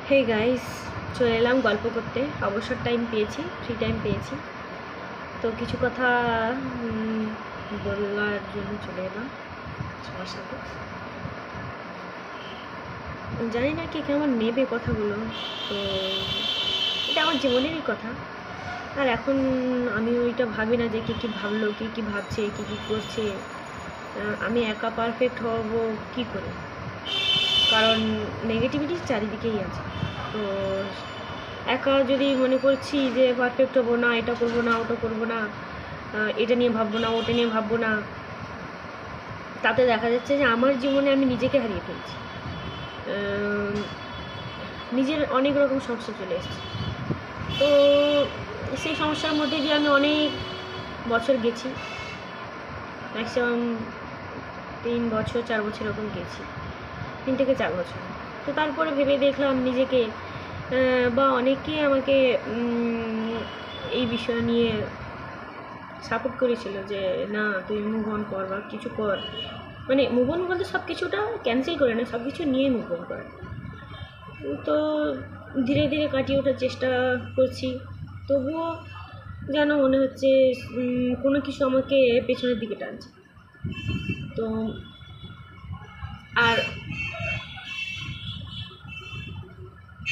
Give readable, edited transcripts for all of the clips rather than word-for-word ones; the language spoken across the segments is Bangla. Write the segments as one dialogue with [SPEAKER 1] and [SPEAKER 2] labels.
[SPEAKER 1] হে গাইস, চলে এলাম গল্প করতে। অবসর টাইম পেয়েছি, ফ্রি টাইম পেয়েছি, তো কিছু কথা বলার জন্য চলে এলাম সবার সাথে। জানি না কে কেমন নেবে কথাগুলো, তো এটা আমার জীবনেরই কথা। আর এখন আমি ওইটা ভাবি না যে কে কী ভাবলো, কে কী ভাবছে, কে কী করছে। আমি একা পারফেক্ট হব কী করে, কারণ নেগেটিভিটি চারিদিকেই আছে। তো একা যদি মনে করছি যে পারফেক্ট হবো না, এটা করবো না, ওটা করবো না, এটা নিয়ে ভাববো না, ওটা নিয়ে ভাববো না, তাতে দেখা যাচ্ছে যে আমার জীবনে আমি নিজেকে হারিয়ে ফেলছি। নিজের অনেক রকম সমস্যা চলে এসেছে। তো সেই সমস্যার মধ্যে দিয়ে আমি অনেক বছর গেছি, ম্যাক্সিমাম 3 বছর 4 বছর এরকম গেছি, 3 থেকে 4 বছর। তো তারপরে ভেবে দেখলাম নিজেকে, বা অনেকেই আমাকে এই বিষয় নিয়ে সাপোর্ট করেছিল যে না তুই মুভ অন কর বা কিছু কর, মানে মুভ অন বলতে সব কিছুটা ক্যান্সেল করে না, সব কিছু নিয়ে মুভ অন করে। তো ধীরে ধীরে কাটিয়ে ওঠার চেষ্টা করছি, তবুও যেন মনে হচ্ছে কোনো কিছু আমাকে পেছনের দিকে টানছে। তো আর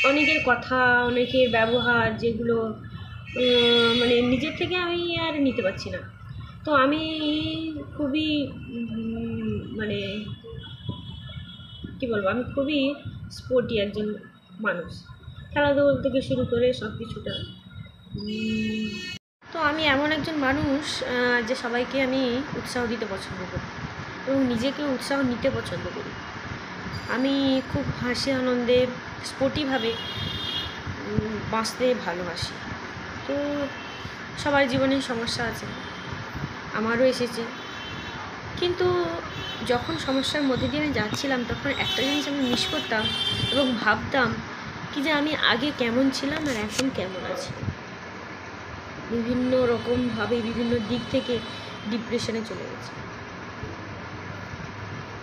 [SPEAKER 1] অনেকের কথা, অনেকের ব্যবহার, যেগুলো মানে নিজের থেকে আমি আর নিতে পারছি না। তো আমি খুবই মানে কী বলবো, আমি খুবই স্পোর্টি একজন মানুষ, খেলাধুলা থেকে শুরু করে সব কিছুটা। তো আমি এমন একজন মানুষ যে সবাইকে আমি উৎসাহ দিতে পছন্দ করি এবং নিজেকে উৎসাহ নিতে পছন্দ করি। আমি খুব হাসি আনন্দে স্পোর্টিভাবে বাঁচতে ভালোবাসি। তো সবার জীবনে সমস্যা আছে, আমারও এসেছে, কিন্তু যখন সমস্যার মধ্যে দিয়ে আমি যাচ্ছিলাম তখন একটা জিনিস আমি মিস করতাম এবং ভাবতাম কি যে আমি আগে কেমন ছিলাম আর এখন কেমন আছি। বিভিন্ন রকমভাবে বিভিন্ন দিক থেকে ডিপ্রেশনে চলে গেছি।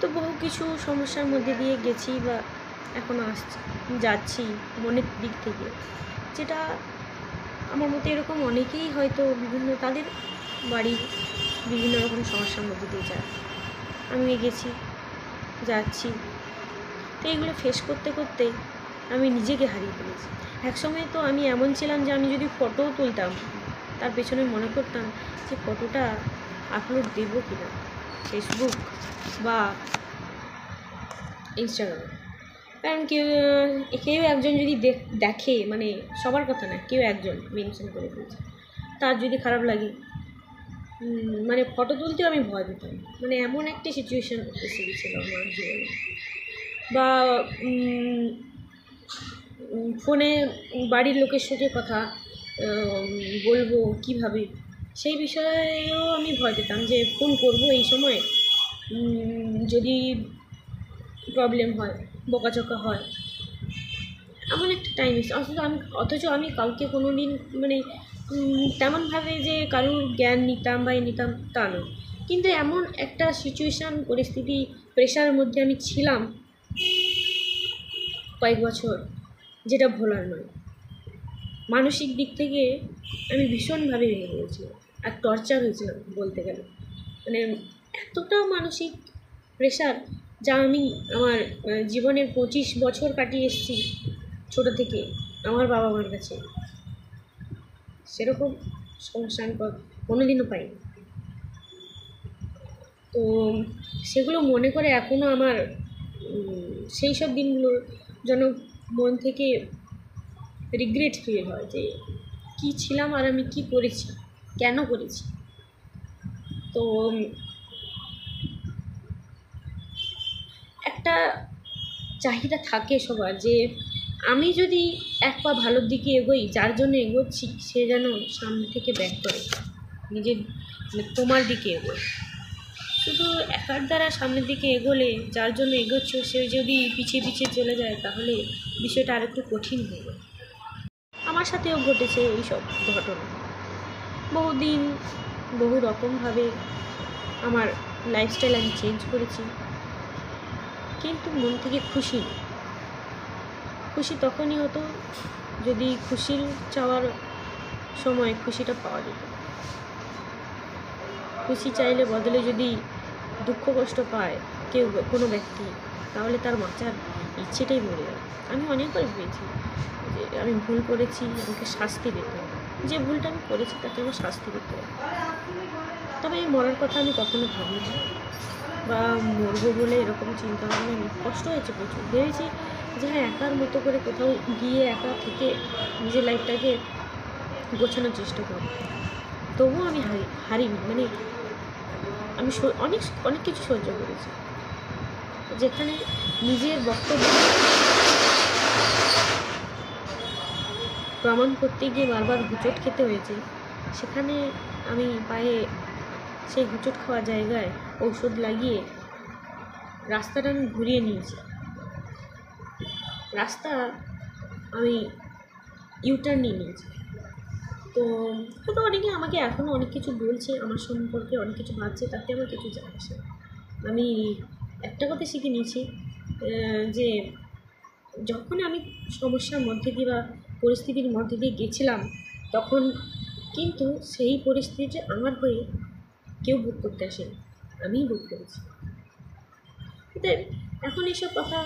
[SPEAKER 1] তো বহু কিছু সমস্যার মধ্যে দিয়ে গেছি বা এখনও যাচ্ছি মনের দিক থেকে, যেটা আমার মতো এরকম অনেকেই হয়তো বিভিন্ন তাদের বাড়ির বিভিন্ন রকম সমস্যার মধ্যে দিয়ে যায়। আমি গেছি, যাচ্ছি। তো এইগুলো ফেস করতে করতে আমি নিজেকে হারিয়ে ফেলেছি। একসময় তো আমি এমন ছিলাম যে আমি যদি ফটোও তুলতাম তার পেছনে মনে করতাম যে ফটোটা আপলোড দেবো কি না ফেসবুক বা ইনস্টাগ্রামে। কারণ কেউ একজন যদি দেখে, মানে সবার কথা না, কেউ একজন মেনশন করে দিয়েছে, তার যদি খারাপ লাগে, মানে ফটো তুলতেও আমি ভয় পেতাম। মানে এমন একটা সিচুয়েশান এসে গেছিলো আমার জীবনে। বা ফোনে বাড়ির লোকের সাথে কথা বলবো কীভাবে, সেই বিষয়েও আমি ভয় পেতাম যে ফোন করবো এই সময়, যদি প্রবলেম হয়, বকাঝকা হয়। এমন একটা টাইম এসে অথচ আমি কাউকে কোনো দিন মানে তেমনভাবে যে কারোর জ্ঞান নিতাম বা নিতাম তা নয়, কিন্তু এমন একটা সিচুয়েশান, পরিস্থিতি, প্রেশারের মধ্যে আমি ছিলাম কয়েক বছর, যেটা ভোলার নয়। মানসিক দিক থেকে আমি ভীষণভাবে ভেঙে পড়েছিলাম আর টর্চার হয়েছিলাম বলতে গেলে। মানে এতটা মানসিক প্রেশার যা আমি আমার জীবনের 25 বছর কাটিয়ে এসেছি ছোটো থেকে আমার বাবা মার কাছে, সেরকম সমস্যা আমি কোনোদিনও পাইনি। তো সেগুলো মনে করে এখনও আমার সেই সব দিনগুলোর যেন মন থেকে রিগ্রেট ফিল হয় যে কী ছিলাম আর আমি কী করেছি, কেন করেছি। তো একটা চাহিদা থাকে সবার যে আমি যদি এক পা ভালোর দিকে এগোই, যার জন্য এগোচ্ছি সে যেন সামনে থেকে ব্যাক করে নিজের তোমার দিকে এগোয়। শুধু একার দ্বারা সামনের দিকে এগোলে যার জন্য এগোচ্ছ সে যদি পিছিয়ে পিছিয়ে চলে যায় তাহলে বিষয়টা আর একটু কঠিন হয়ে যায়। আমার সাথেও ঘটেছে এইসব ঘটনা। বহুদিন বহু রকমভাবে আমার লাইফস্টাইল আমি চেঞ্জ করেছি, কিন্তু মন থেকে খুশি খুশি তখনই হতো যদি খুশির চাওয়ার সময় খুশিটা পাওয়া যেত। খুশি চাইলে বদলে যদি দুঃখ কষ্ট পায় কেউ, কোনো ব্যক্তি, তাহলে তার বাঁচার ইচ্ছেটাই মরে যায়। আমি অনেকবার ভেবেছি যে আমি ভুল করেছি, আমাকে শাস্তি দিতে হবে, যে ভুলটা আমি করেছি তাকে আমার শাস্তি দিতে হবে। তবে এই মরার কথা আমি কখনো ভাবিনি বা মরবো বলে এরকম চিন্তা ভাবনা নেই। কষ্ট হয়েছে প্রচুর, ভেবেছি যে হ্যাঁ একার মতো করে কোথাও গিয়ে একা থেকে নিজের লাইফটাকে গোছানোর চেষ্টা করব। তবুও আমি হারিনি, মানে আমি অনেক অনেক কিছু সহ্য করেছি, যেখানে নিজের বক্তব্য প্রমাণ করতে গিয়ে বারবার হুঁচট খেতে হয়েছে। সেখানে আমি পায়ে সেই হুঁচট খাওয়া জায়গায় ঔষধ লাগিয়ে রাস্তাটা আমি ঘুরিয়ে নিয়েছি। রাস্তা আমি ইউটার্ন নিয়ে নিয়েছি। তো হয়তো অনেকে আমাকে এখনও অনেক কিছু বলছে, আমার সম্পর্কে অনেক কিছু ভাবছে, তাতে আমার কিছু যায় আসে না। আমি একটা কথা শিখে নিয়েছি যে যখন আমি সমস্যার মধ্যে দিয়ে বা পরিস্থিতির মধ্যে দিয়ে গেছিলাম, তখন কিন্তু সেই পরিস্থিতি আমার হয়ে কেউ ভোগ করতে আসেনি, আমিই ভোগ করেছি। কিন্তু এখন এইসব কথা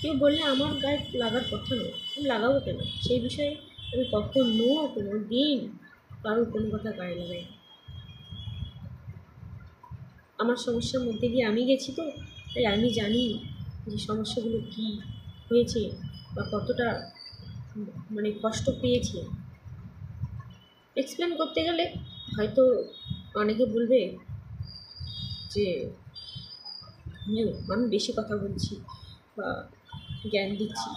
[SPEAKER 1] কেউ বললে আমার গায়ে লাগার কথা নয়, আমি লাগাবো কেন? সেই বিষয়ে আমি কখনো কোনো দিন কারোর কোনো কথা গায়ে লাগাই না। আমার সমস্যার মধ্যে দিয়ে আমি গেছি, তো তাই আমি জানি যে সমস্যাগুলো কী হয়েছে বা কতটা মানে কষ্ট পেয়েছি। এক্সপ্লেন করতে গেলে হয়তো অনেকে বলবে যে আমি বেশি কথা বলছি বা জ্ঞান দিচ্ছি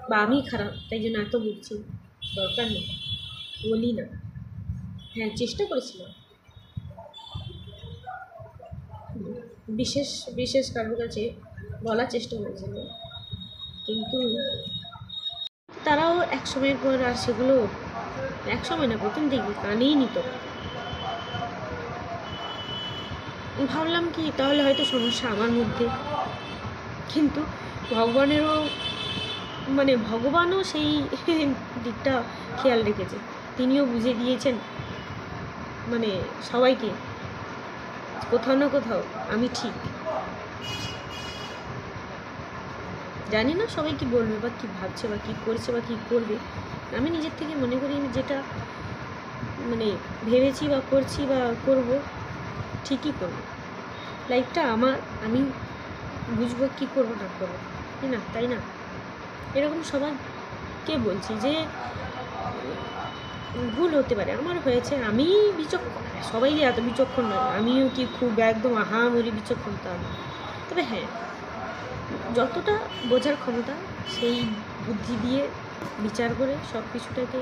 [SPEAKER 1] বা আমি খারাপ তাই জন্য এত বলছি। দরকার নেই, বলি না। হ্যাঁ, চেষ্টা করেছিলাম বিশেষ বিশেষ কারোর কাছে বলার চেষ্টা করেছিল, কিন্তু তারাও এক সময়ের পর আর সেগুলো, এক সময় না, প্রথম দিকে কানেই নিত। ভাবলাম কি তাহলে হয়তো সমস্যা আমার মধ্যে, কিন্তু ভগবানেরও মানে ভগবানও সেই দিকটা খেয়াল রেখেছে। তিনিও বুঝে দিয়েছেন মানে সবাইকে কোথাও না কোথাও আমি ঠিক। জানি না সবাই কী বলবে বা কী ভাবছে বা কী করছে বা কী করবে। আমি নিজের থেকে মনে করি আমি যেটা মানে ভেবেছি বা করছি বা করব, ঠিকই করব। লাইফটা আমার, আমি বুঝবো কী করবো না করবো, তাই না? এরকম সবাইকে বলছি যে ভুল হতে পারে, আমার হয়েছে, আমি বিচক্ষণ, সবাই যে এত বিচক্ষণ নয়, আমিও কি খুব একদম আহামরি বিচক্ষণ তা না। তবে হ্যাঁ, যতটা বোঝার ক্ষমতা সেই বুদ্ধি দিয়ে বিচার করে সব কিছুটাকে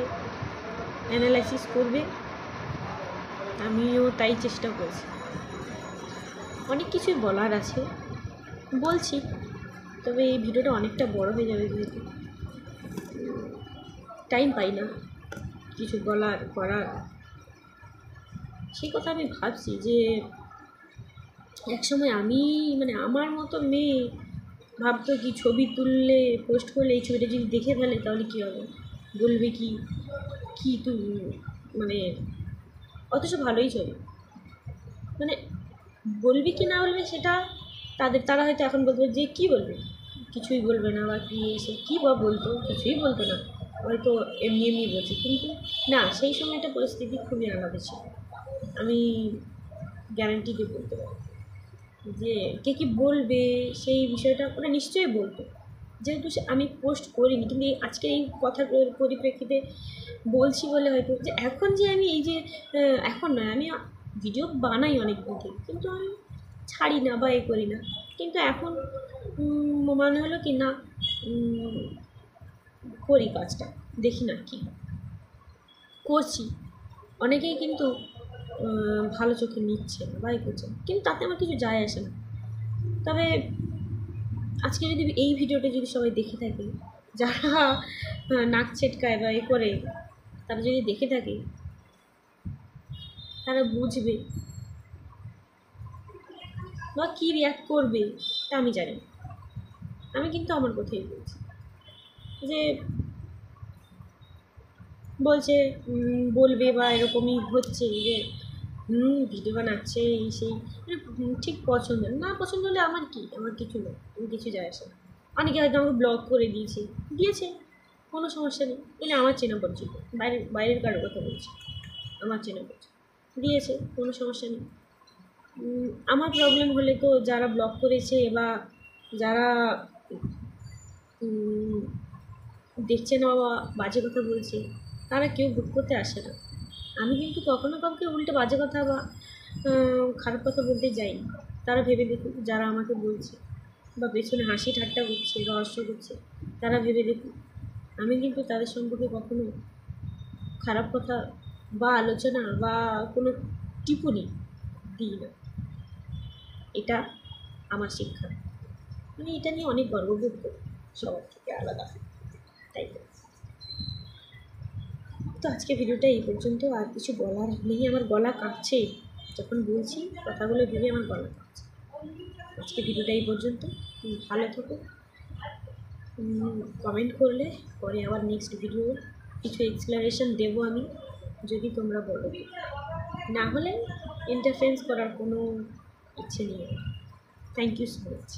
[SPEAKER 1] অ্যানালাইসিস করবে, আমিও তাই চেষ্টা করেছি। অনেক কিছুই বলার আছে, বলছি, তবে এই ভিডিওটা অনেকটা বড় হয়ে যাবে, যেহেতু টাইম পাই না কিছু বলার করার। সেই কথা আমি ভাবছি যে একসময় আমি মানে আমার মতো মেয়ে ভাবতো কি ছবি তুললে পোস্ট করলে এই ছবিটা যদি দেখে ফেলে তাহলে কী হবে, বলবে কি তুই মানে, অথচ ভালোই ছবি, মানে বলবি কি না বলবে সেটা তারা হয়তো এখন বলবে যে কী বলবে, কিছুই বলবে না, বা কী এসে কী বা বলতো, কিছুই বলতো না, হয়তো এমনি বলছে। কিন্তু না, সেই সময়টা পরিস্থিতি খুবই আলাদা ছিল। আমি গ্যারান্টি দিয়ে বলতে পারি যে কে কী বলবে সেই বিষয়টা ওরা নিশ্চয়ই বলতো, যেহেতু আমি পোস্ট করিনি। কিন্তু আজকে এই কথার পরিপ্রেক্ষিতে বলছি বলে হয়তো যে এখন যে আমি এই যে এখন নয়, আমি ভিডিও বানাই অনেক দিন থেকে, কিন্তু আমি ছাড়ি না বা এ করি না। কিন্তু এখন মনে হলো কি না, করি কাজটা, দেখি না কি করছি। অনেকেই কিন্তু ভালো চোখে নিচ্ছে বা এ করছে, কিন্তু তাতে আমার কিছু যায় আসে না। তবে আজকে যদি এই ভিডিওটা যদি সবাই দেখে থাকে, যারা নাক ছেটকায় বা এ করে, তারা যদি দেখে থাকে, তারা বুঝবে বা কী রিয়াক্ট করবে তা আমি জানি। আমি কিন্তু আমার কথাই বলছি। যে বলছে বলবে বা এরকমই হচ্ছে যে ভিডিও বানাচ্ছে এই সেই ঠিক পছন্দ না, পছন্দ হলে আমার কি, আমার কিছু না, আমি কিছু যায় আসে না। অনেকে হয়তো আমাকে ব্লক করে দিয়েছে কোনো সমস্যা নেই, মানে আমার চেনা পরিচিত, বাইরের কারোর কথা বলছি, আমার চেনা পরিচিত দিয়েছে, কোনো সমস্যা নেই। আমার প্রবলেম হলে তো যারা ব্লক করেছে বা যারা দেখছে না বা বাজে কথা বলছে তারা কেউ ভোট করতে আসে না। আমি কিন্তু কখনো কাউকে উল্টে বাজে কথা বা খারাপ কথা বলতে যাইনি। তারা ভেবে দেখুক, যারা আমাকে বলছে বা পেছনে হাসি ঠাট্টা করছে, রহস্য করছে, তারা ভেবে দেখুক আমি কিন্তু তাদের সম্পর্কে কখনো খারাপ কথা বা আলোচনা বা কোনো টিপ্পনি দিই না। এটা আমার শিক্ষা, আমি এটা নিয়ে অনেক গর্ববোধ করি, সবার থেকে আলাদা, তাই তো আজকে ভিডিওটা এই পর্যন্ত। আর কিছু বলার নেই, আমার গলা কাঁপছে যখন বলছি কথাগুলো ভেবে, আমার গলা কাঁপছে। আজকে ভিডিওটা এই পর্যন্ত, ভালো থাকো। কমেন্ট করলে পরে আবার নেক্সট ভিডিও কিছু এক্সপ্লানেশন দেবো আমি, যদি তোমরা বলো। না হলে ইন্টারফারেন্স করার কোনো ইচ্ছে নেই। Thank you so much.